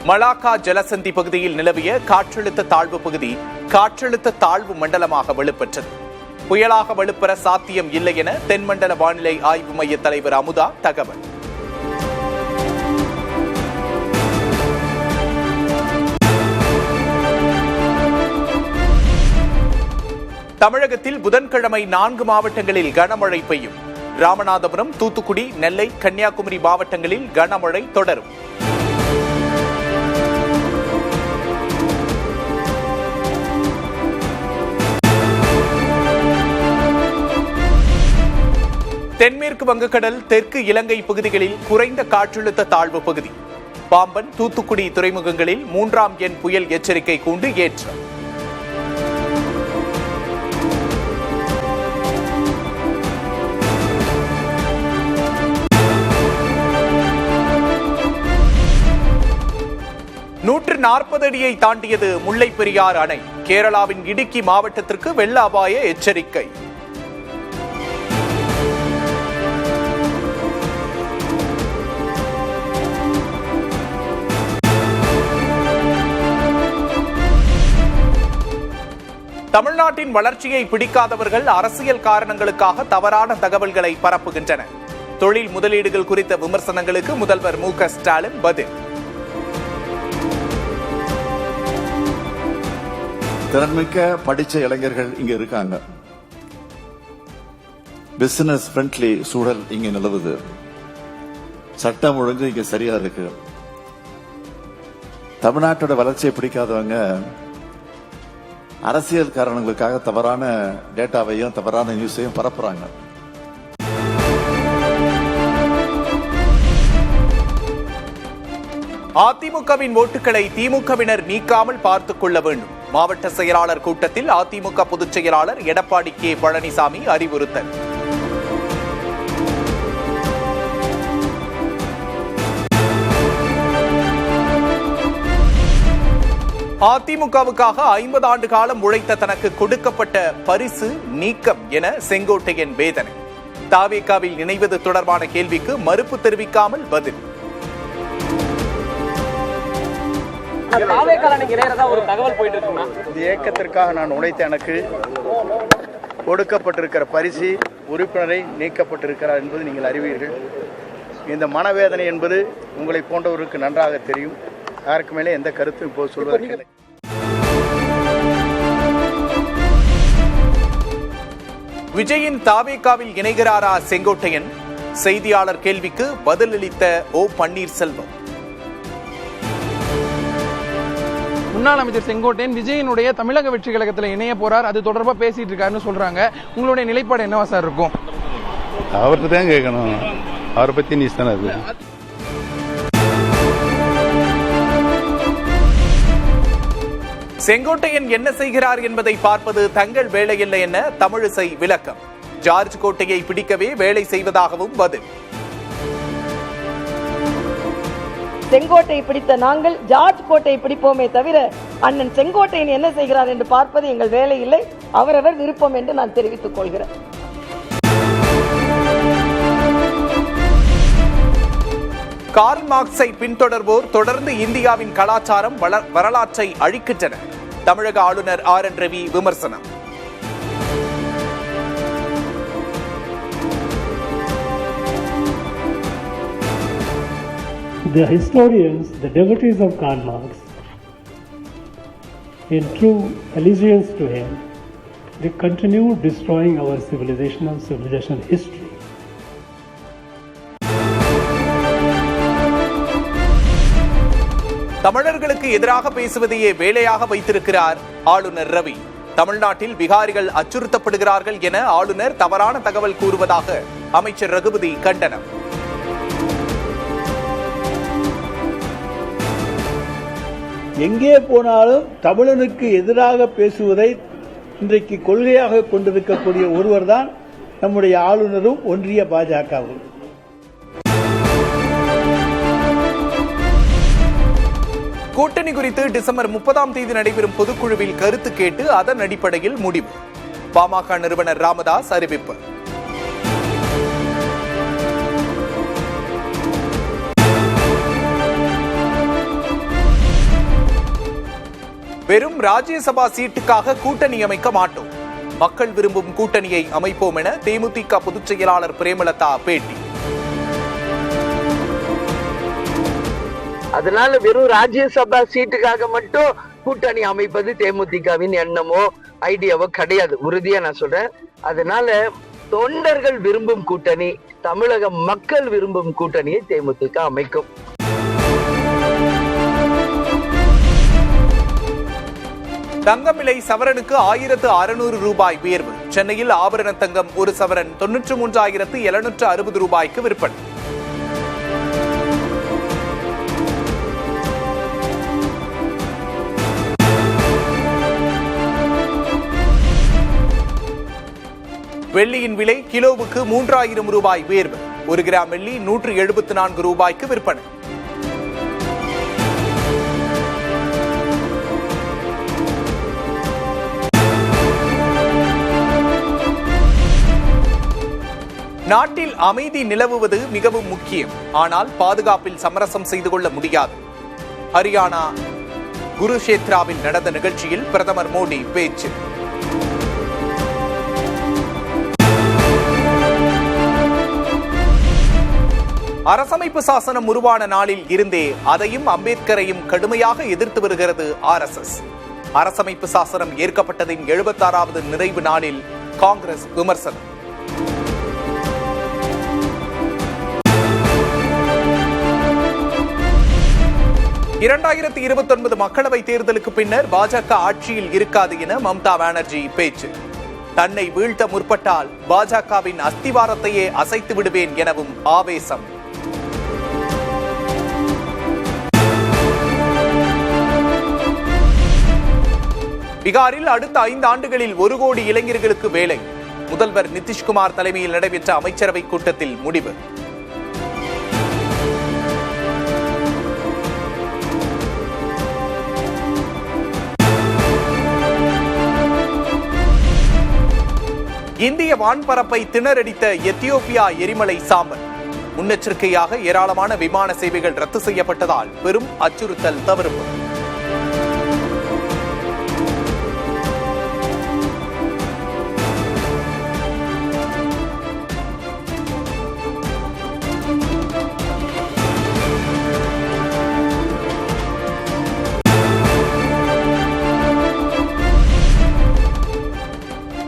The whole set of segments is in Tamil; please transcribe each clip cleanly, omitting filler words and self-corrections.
மலாக்கா ஜலசந்தி பகுதியில் நிலவிய காற்றழுத்த தாழ்வு பகுதி காற்றழுத்த தாழ்வு மண்டலமாக வலுப்பெற்றது. புயலாக வலுப்பெற சாத்தியம் இல்லை என தென்மண்டல வானிலை ஆய்வு மைய தலைவர் அமுதா தகவல். தமிழகத்தில் புதன்கிழமை 4 மாவட்டங்களில் கனமழை பெய்யும். ராமநாதபுரம், தூத்துக்குடி, நெல்லை, கன்னியாகுமரி மாவட்டங்களில் கனமழை தொடரும். தென்மேற்கு வங்கக்கடல், தெற்கு இலங்கை பகுதிகளில் குறைந்த காற்றழுத்த தாழ்வு பகுதி. பாம்பன், தூத்துக்குடி துறைமுகங்களில் 3ஆம் எண் புயல் எச்சரிக்கை கூண்டு ஏற்றம். நூற்று 40 அடியை தாண்டியது முல்லை பெரியாறு அணை. கேரளாவின் இடுக்கி மாவட்டத்திற்கு வெள்ள அபாய எச்சரிக்கை. தமிழ்நாட்டின் வளர்ச்சியை பிடிக்காதவர்கள் அரசியல் காரணங்களுக்காக தவறான தகவல்களை பரப்புகின்றனர். தொழில் முதலீடுகள் குறித்த விமர்சனங்களுக்கு முதல்வர் மு.க. ஸ்டாலின் பதில். திறன்மிக்க படிச்ச இளைஞர்கள் இங்க இருக்காங்க. பிசினஸ் ஃப்ரெண்ட்லி சூழல் இங்க நிலவுது. சட்டம் ஒழுங்கு இங்க சரியா இருக்கு. தமிழ்நாட்டோட வளர்ச்சியை பிடிக்காதவங்க அரசியல் காரணங்களுக்காக தவறான டேட்டாவையும் தவறான நியூஸையும் பரப்புறாங்க. அதிமுகவின் ஓட்டுகளை திமுகவினர் நீக்காமல் பார்த்துக் கொள்ள வேண்டும். மாவட்ட செயலாளர் கூட்டத்தில் அதிமுக பொதுச் செயலாளர் எடப்பாடி கே. பழனிசாமி அறிவுறுத்தல். அதிமுகவுக்காக 50 ஆண்டு காலம் உழைத்த தனக்கு கொடுக்கப்பட்ட பரிசு நீக்கம் என செங்கோட்டையன் வேதனை. தாவேகாவில் இணைவது தொடர்பான கேள்விக்கு மறுப்பு தெரிவிக்காமல் பதில். இயக்கத்திற்காக நான் உழைத்த எனக்கு கொடுக்கப்பட்டிருக்கிற பரிசு உறுப்பினரை நீக்கப்பட்டிருக்கிறார் என்பது நீங்கள் அறிவீர்கள். இந்த மனவேதனை என்பது உங்களை போன்றவருக்கு நன்றாக தெரியும். யாருக்கு மேலே எந்த கருத்தும் இப்போது சொல்வதற்கில்லை. விஜயின் தாவேகாவில் இணைகிறாரா செங்கோட்டையன்? செய்தியாளர் கேள்விக்கு பதிலளித்த ஓ. பன்னீர்செல்வம். முன்னாள் அமைச்சர் செங்கோட்டையன் விஜயனுடைய தமிழக வெற்றி கழகத்தில் இணைய போறார், அது தொடர்பா பேசிட்டு இருக்காருன்னு சொல்றாங்க. உங்களுடைய நிலைப்பாடு என்னவா சார் இருக்கும்? அவர்கிட்ட தான் கேட்கணும். அவரை பத்தி நியூஸ் தானே அது. செங்கோட்டையன் என்ன செய்கிறார் என்பதை பார்ப்பது தங்கள் வேலையில்லை என தமிழிசை விளக்கம். ஜார்ஜ் கோட்டையை பிடிக்கவே வேலை செய்வதாகவும் பதில். செங்கோட்டை பிடித்த நாங்கள் ஜார்ஜ் கோட்டையை பிடிப்போமே தவிர அண்ணன் செங்கோட்டையன் என்ன செய்கிறார் என்று பார்ப்பது எங்கள் வேலை இல்லை, அவரவர் விருப்பம் என்று நான் தெரிவித்துக் கொள்கிறேன். கார்ல் மார்க்ஸை பின்தொடர்வோர் தொடர்ந்து இந்தியாவின் கலாச்சாரம் வரலாற்றை அழிக்கின்றனர். தமிழக ஆளுநர் ஆர்.என். ரவி விமர்சனம். The historians, the devotees of Karl Marx, in true allegiance to him, they continue destroying our civilization history. தமிழர்களுக்கு எதிராக பேசுவதையே வேலையாக வைத்திருக்கிறார் ஆளுநர் ரவி. தமிழ்நாட்டில் பிகாரிகள் அச்சுறுத்தப்படுகிறார்கள் என ஆளுநர் தவறான தகவல் கூறுவதாக அமைச்சர் ரகுபதி கண்டனம். எங்கே போனாலும் தமிழனுக்கு எதிராக பேசுவதை இன்றைக்கு கொள்கையாக கொண்டிருக்கக்கூடிய ஒருவர் தான் நம்முடைய ஆளுநரும் ஒன்றிய பாஜகவும். கூட்டணி குறித்து டிசம்பர் 30ஆம் தேதி நடைபெறும் பொதுக்குழுவில் கருத்து கேட்டு அதன் அடிப்படையில் முடிவு. பாமக நிறுவனர் ராமதாஸ் அறிவிப்பு. வெறும் ராஜ்யசபா சீட்டுக்காக கூட்டணி அமைக்க மாட்டோம், மக்கள் விரும்பும் கூட்டணியை அமைப்போம் என தேமுதிக பொதுச் செயலாளர் பிரேமலதா பேட்டி. அதனால வெறும் ராஜ்யசபா சீட்டுக்காக மட்டும் கூட்டணி அமைப்பது தேமுதிகவின் எண்ணமோ ஐடியாவோ கிடையாது, உறுதியா நான் சொல்றேன். அதனால தொண்டர்கள் விரும்பும் கூட்டணி, தமிழக மக்கள் விரும்பும் கூட்டணியை தேமுதிக அமைக்கும். தங்கம் விலை சவரனுக்கு 1600 ரூபாய் உயர்வு. சென்னையில் ஆபரண தங்கம் ஒரு சவரன் 93,760 ரூபாய்க்கு விற்பனை. வெள்ளியின் விலை கிலோவுக்கு 3000 ரூபாய் உயர்வு. 1 கிராம் வெள்ளி 174 ரூபாய்க்கு விற்பனை. நாட்டில் அமைதி நிலவுவது மிகவும் முக்கியம், ஆனால் பாதுகாப்பில் சமரசம் செய்து கொள்ள முடியாது. ஹரியானா குருஷேத்ராவில் நடந்த நிகழ்ச்சியில் பிரதமர் மோடி பேச்சு. அரசமைப்பு சாசனம் உருவான நாளில் இருந்தே அதையும் அம்பேத்கரையும் கடுமையாக எதிர்த்து வருகிறது RSS. அரசமைப்பு சாசனம் ஏற்கப்பட்டதின் 76வது நிறைவு நாளில் காங்கிரஸ் விமர்சனம். இரண்டாயிரத்து 29 மக்களவைத் தேர்தலுக்கு பின்னர் பாஜக ஆட்சியில் இருக்காது என மம்தா பானர்ஜி பேச்சு. தன்னை வீழ்த்த முற்பட்டால் பாஜகவின் அஸ்திவாரத்தையே அசைத்து விடுவேன் எனவும் ஆவேசம். பீகாரில் அடுத்த 5 ஆண்டுகளில் 1 கோடி இளைஞர்களுக்கு வேலை. முதல்வர் நிதிஷ்குமார் தலைமையில் நடைபெற்ற அமைச்சரவை கூட்டத்தில் முடிவு. இந்திய வான்பரப்பை திணறடித்த எத்தியோப்பியா எரிமலை சாம்பல். முன்னெச்சரிக்கையாக ஏராளமான விமான சேவைகள் ரத்து செய்யப்பட்டதால் பெரும் அச்சுறுத்தல் தவிர்ப்பு.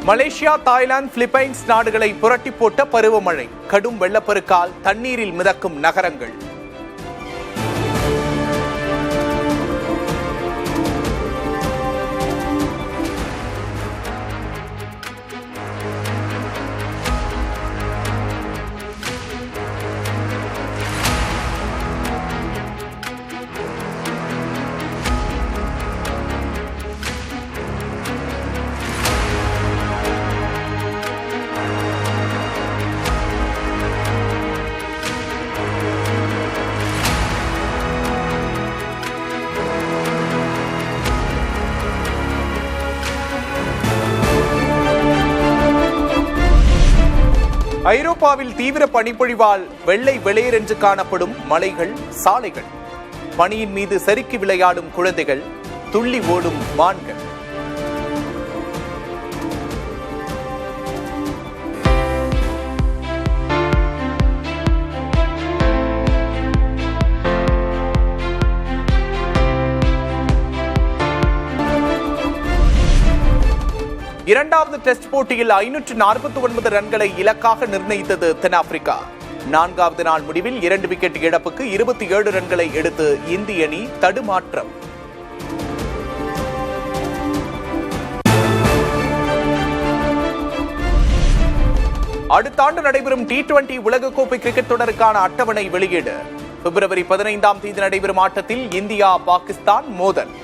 மலேசியா, தாய்லாந்து, பிலிப்பைன்ஸ் நாடுகளை புரட்டி போட்ட பருவமழை. கடும் வெள்ளப்பெருக்கால் தண்ணீரில் மிதக்கும் நகரங்கள். ஐரோப்பாவில் தீவிர பனிப்பொழிவால் வெள்ளை வெளியர் என்று காணப்படும் மலைகள், சாலைகள். பனியின் மீது சறுக்கி விளையாடும் குழந்தைகள், துள்ளி ஓடும் மான்கள். இரண்டாவது டெஸ்ட் போட்டியில் 549 ரன்களை இலக்காக நிர்ணயித்தது தென்னாப்பிரிக்கா. 4வது நாள் முடிவில் 2 விக்கெட் இழப்புக்கு 27 ரன்களை எடுத்து இந்திய அணி தடுமாற்றம். அடுத்த ஆண்டு நடைபெறும் T20 உலகக்கோப்பை கிரிக்கெட் தொடருக்கான அட்டவணை வெளியீடு. பிப்ரவரி 15ஆம் தேதி நடைபெறும் ஆட்டத்தில் இந்தியா, பாகிஸ்தான் மோதல்.